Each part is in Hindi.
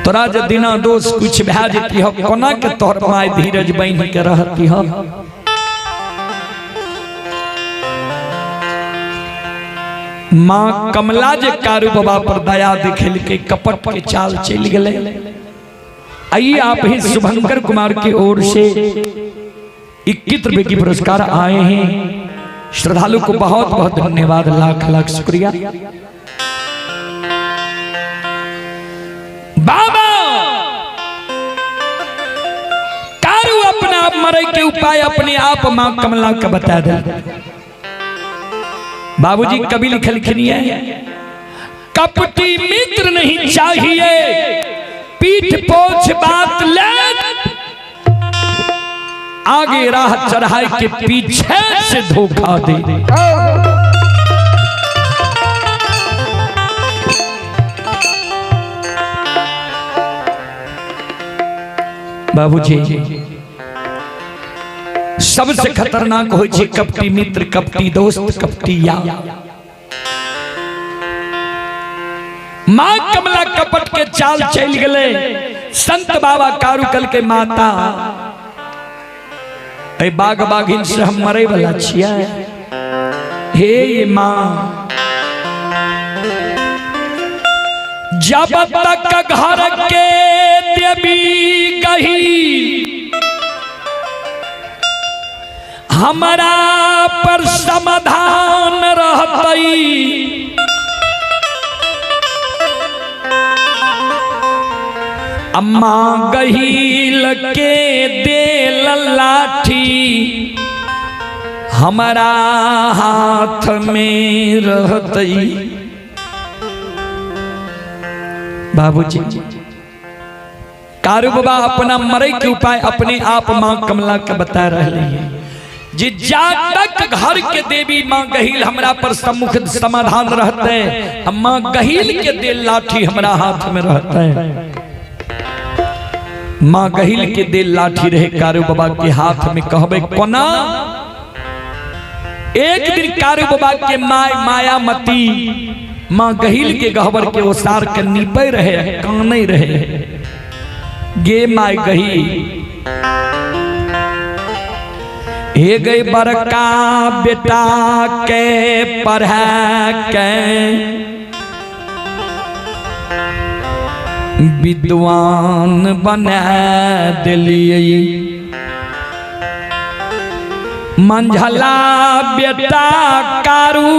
तोरा जे दिना दोष कुछ भै जेती हो कोना के तोहर माय धीरज बन के रहती हो। माँ कमला जे कारू बाबा पर दया दिखल के कपट के चाल चल गए। आइए आप ही शुभंकर कुमार की ओर से 21 रुपए की पुरस्कार आए हैं। श्रद्धालु को बहुत बहुत धन्यवाद, लाख लाख शुक्रिया। बाबा कारू अपने आप मरे के उपाय अपने आप मां कमला का बता दे। बाबूजी कभी लिखलखिन है, कपटी मित्र नहीं चाहिए, पीठ पोछ बात ले, आगे राह चढ़ाई के पीछे से धोखा दे। बाबूजी सबसे खतरनाक हो कपटी मित्र, कपटी दोस्त, कपटी यार। मां कमला कपट के चाल चल गए। संत बाबा कारुकल के माता बाघ बाघिन से हम मरे वाला छिया। हे मां जब तक घर के देवी गही हमारा पर समाधान रहतई। अम्मा गहील के दे लाठी हमारा हाथ में रहतई। बाबूजी कारू बाबा अपना मरे के उपाय अपने आप मां कमला के बता रहे हैं। जी जा तक घर के देवी मां गहील हमरा पर सम्मुख समाधान रहते, मां गहील के दे लाठी हमरा हाथ में रहते। मां गहील के दे लाठी रहे कारू बाबा के हाथ में, कहबे कोना। एक दिन कारू बाबा के मायामती मां गहील के गहबर के ओसार के नीपे रहे, काने रहे। गे माय गही हे गई बड़का बेटा के पढ़ा के विद्वान बना दिलिए। मंझला बेटा कारू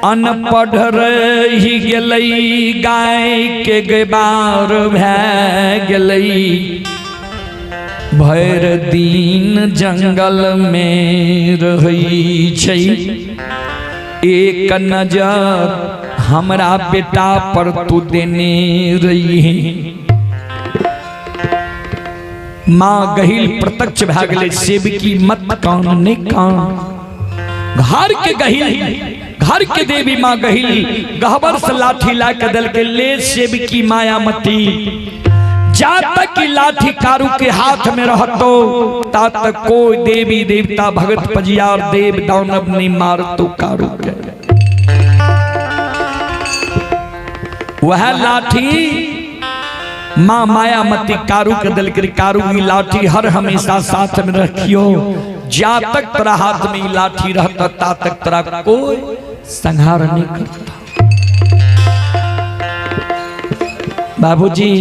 अनपढ़ रही गेलई, गाय के गबार भै गेलई। भर दिन जंगल में रही छै, एक नजर हमरा बेटा पर तू देने रही है। मां गहील प्रत्यक्ष भै गेलै, सेवकी मत कान ने कान। घर के देवी मां गहील गहबर से लाठी ला के दल के ले सेवकी मायामती। जा तक की लाठी कारू के हाथ में रहतो ता तक कोई देवी देवता भगत पजियार देव दानव नहीं मारतो कारू के। वह लाठी मां मायामती कारू के दल के कारू की लाठी हर हमेशा साथ में रखियो। जा तक तेरा हाथ में लाठी रहता ता तक तेरा कोई संहार नहीं करता। बाबूजी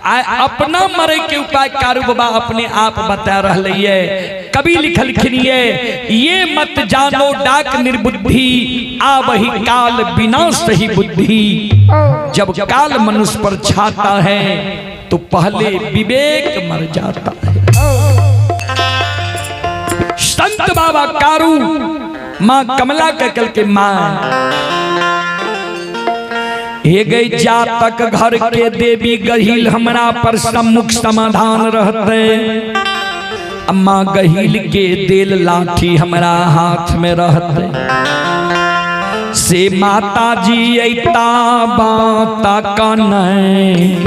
अपना मरे के उपाय कारू बाबा अपने आप बता रहे है। कभी लिखलखिन ये मत जानो डाक निर्बुद्धि, आ वही काल विनाश ही बुद्धि। जब काल मनुष्य पर छाता है तो पहले विवेक मर जाता है। संत बाबा कारू मां कमला के कल के मां हे गई। जा तक घर के देवी गहील हमरा पर सम्मुख समाधान रहते, अम्मा गहील के देल लाठी हमरा हाथ में रहते। से माता जी ऐता बाता कनै,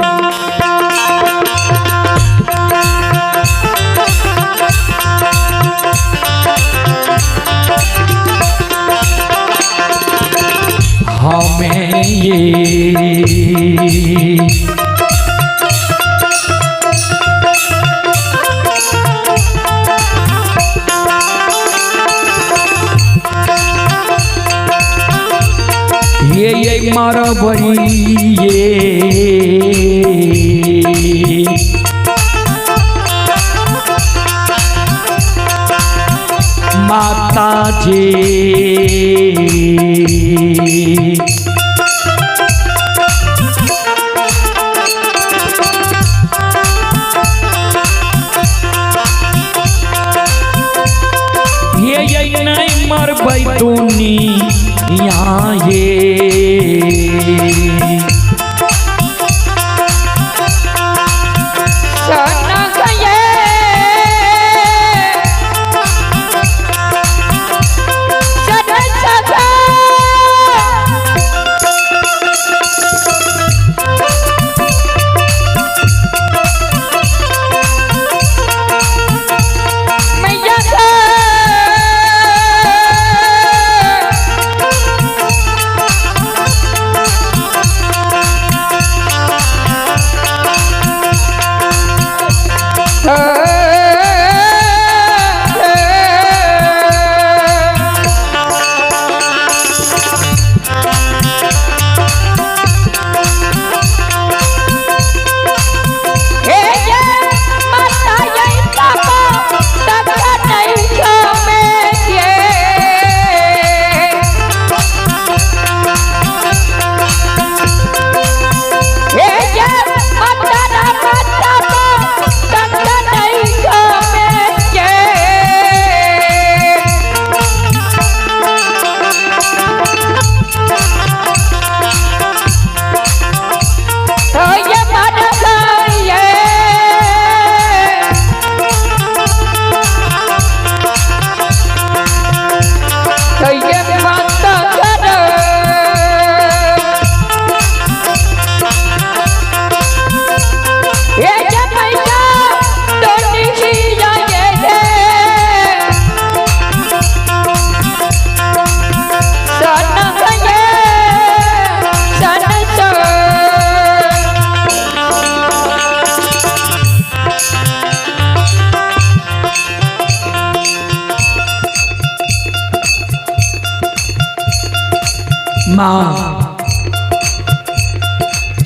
हम में ये ये मरबई ये माता जी ये नहीं मरबई तूनी यहाँ ये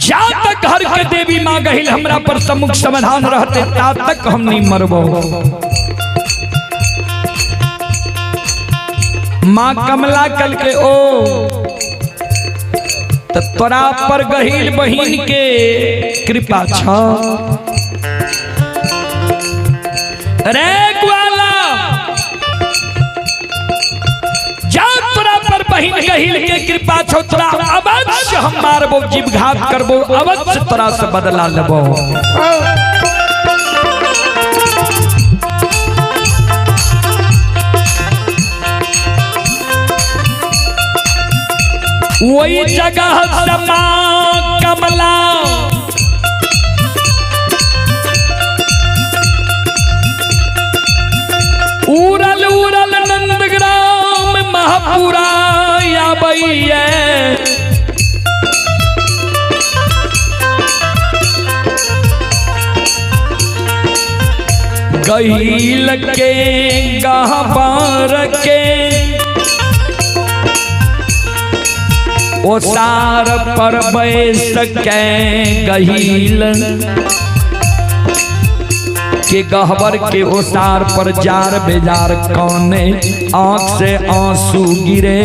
जा तक घर के देवी माँ गहिल हमरा पर सम्मुख समाधान रहते ता तक हम नहीं मरबो। माँ कमला कल के ओ तो तोरा पर गहिल बहिन के कृपा छ रे ग्वाला जा तोरा पर बहिन गहिल के कृपा छो तोरा अवश्य हम मारबो जीव घात करबो अवश्य तोरा से बदला लेबो। वही जगह से माँ कमला उड़ल उड़ल नंदग्राम महापुरा आबैया गहिल के गहबर के ओसार पर बैस के गहिल के गहबर के ओसार पर जार बेजार कौने आंख से आंसू गिरे।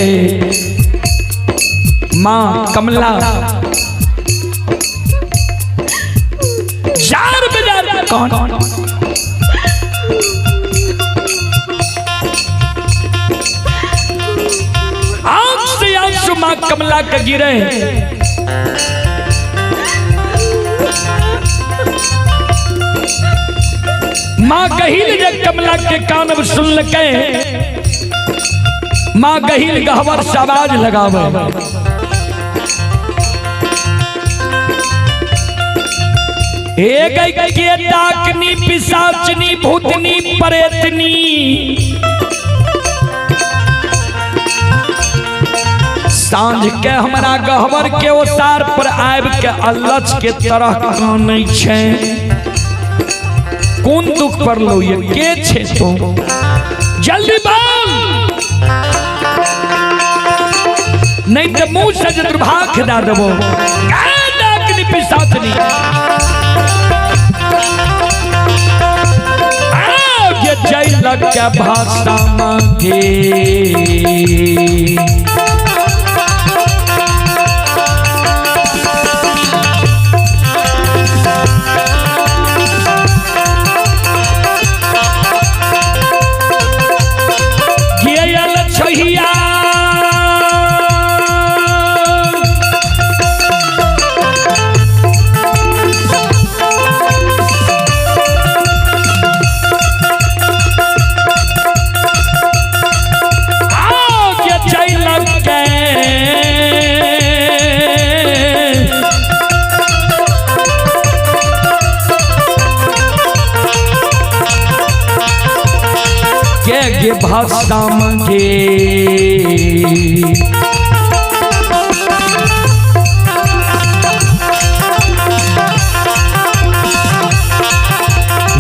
माँ कमला जार बेजार कौन आंख से आंसू माँ कमला के गिरे। माँ गहिल जब कमला के कान सुन के माँ गहिल गहवर से आवाज लगावे एक के डाकनी पिशाचनी भूतनी प्रेतनी सांझ के हमरा गहवर के ओसार पर आब के अल्लच के तरह कानै छै। कौन दुख पर लो ये के छे तो जल्दी बोल, नहीं तो मुंह से दुर्भाग दा देबो। डाकनी पिसाचनी आगे जैल के भाषा मांगे के भाषा मंगे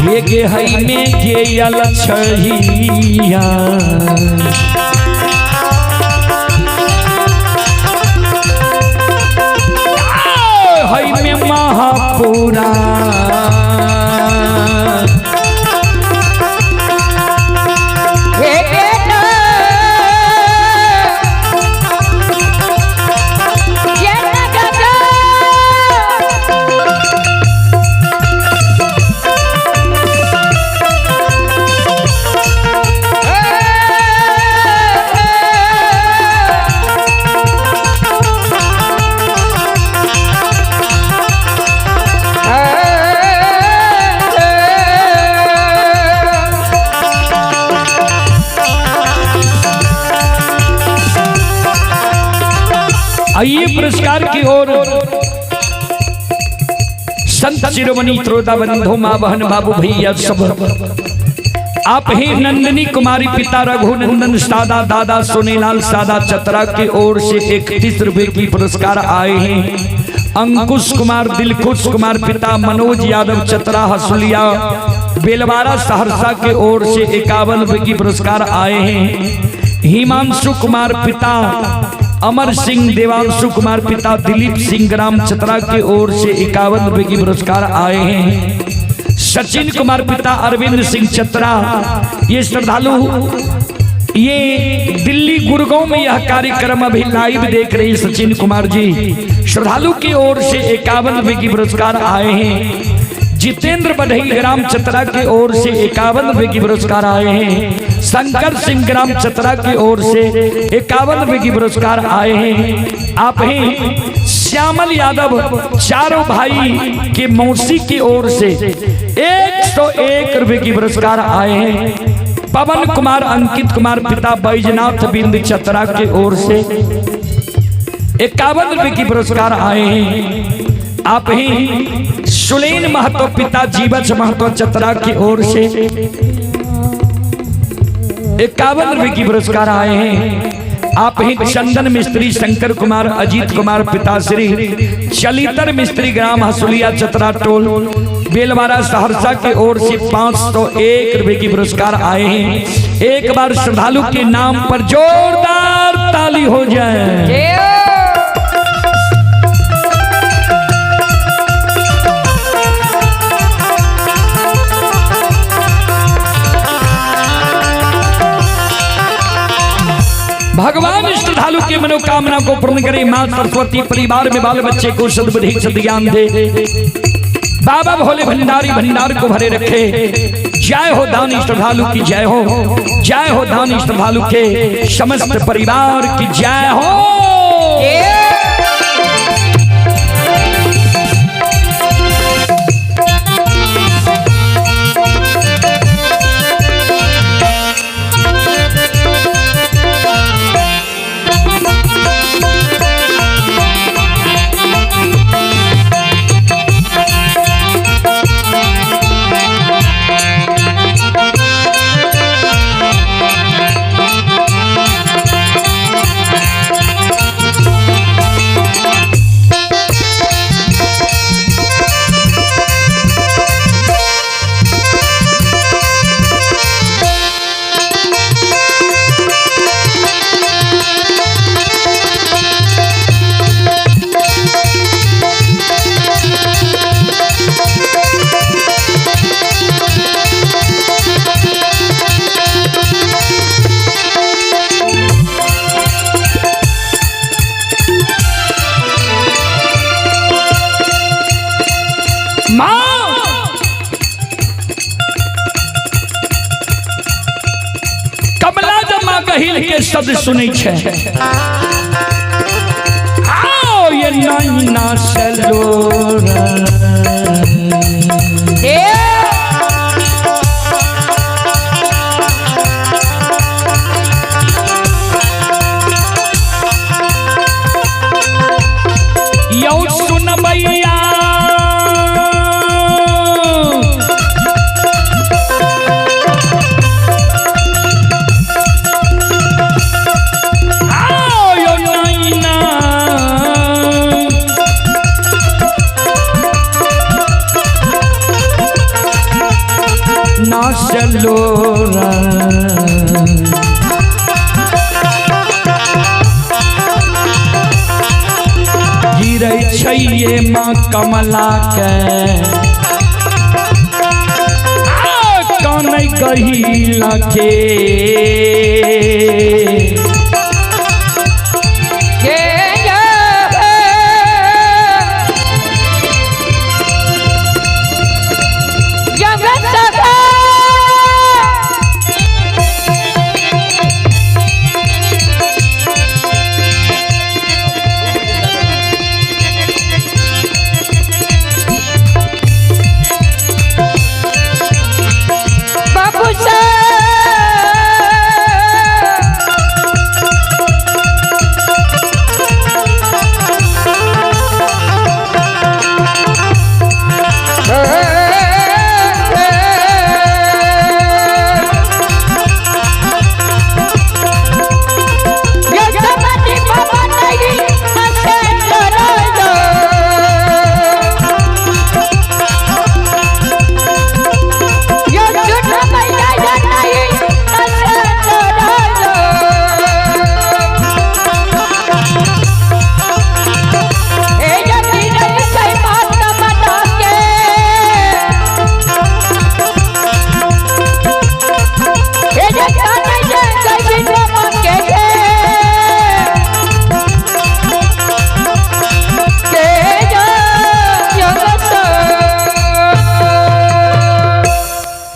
ये गे हई में गे यल छहिया हई में महापुरा आइए पुरस्कार की ओर संत शिरोमणि श्रोता बंधु माँ बहन बाबू भैया सब आप ही नंदिनी कुमारी पिता रघुनंदन सादा दादा सोनेलाल सादा चतरा की ओर से 31 रुपए की पुरस्कार आए हैं। अंकुश कुमार दिलखुश कुमार पिता मनोज यादव चतरा हसुलिया बेलवारा सहरसा के ओर से 51 रुपए की पुरस्कार आए हैं। हिमांशु कुमार पिता अमर सिंह देवांशु कुमार पिता दिलीप सिंह ग्राम चतरा की ओर से 51 रुपए की पुरस्कार आए हैं। सचिन कुमार पिता अरविंद सिंह चतरा ये श्रद्धालु ये दिल्ली गुड़गांव में यह कार्यक्रम अभी लाइव देख रहे हैं। सचिन कुमार जी श्रद्धालु की ओर से 51 रुपए की पुरस्कार आए हैं। जितेंद्र बधेल ग्राम चतरा की ओर से 51 रुपए की पुरस्कार आए हैं। शंकर सिंह ग्राम चतरा की ओर से 51 रुपए की पुरस्कार आए हैं। आप हैं श्यामल यादव चारों भाई के मौसी की ओर से 101 रुपए की पुरस्कार आए हैं। पवन कुमार अंकित कुमार पिता बैजनाथ बिंद चतरा की ओर से 51 रुपए की पुरस्कार आए हैं। आप ही सुलेन महतो पिता जीवच महतो चतरा की ओर से 51 रुपए की पुरस्कार आए हैं। आप ही चंदन मिस्त्री शंकर कुमार अजीत कुमार पिताश्री चलितर मिस्त्री ग्राम हसुलिया चतरा टोल बेलवारा सहरसा की ओर से 501 रुपए की पुरस्कार आए हैं। एक बार श्रद्धालु के नाम पर जोरदार ताली हो जाए। भगवान श्रद्धालु की मनोकामना को पूर्ण करे। मां सरस्वती परिवार में बाल बच्चे को सद्बुद्धि सद्ज्ञान दे। बाबा भोले भंडारी भंडार को भरे रखे। जय हो दानी श्रद्धालु की जय हो। जय हो दानी श्रद्धालु के समस्त परिवार की जय हो। गहिल के शब्द सुनै छै आओ ये नैना सलोरा यौ सुनबैया ना सलोरा गिरै छै ये माँ कमला के कानै गहिला के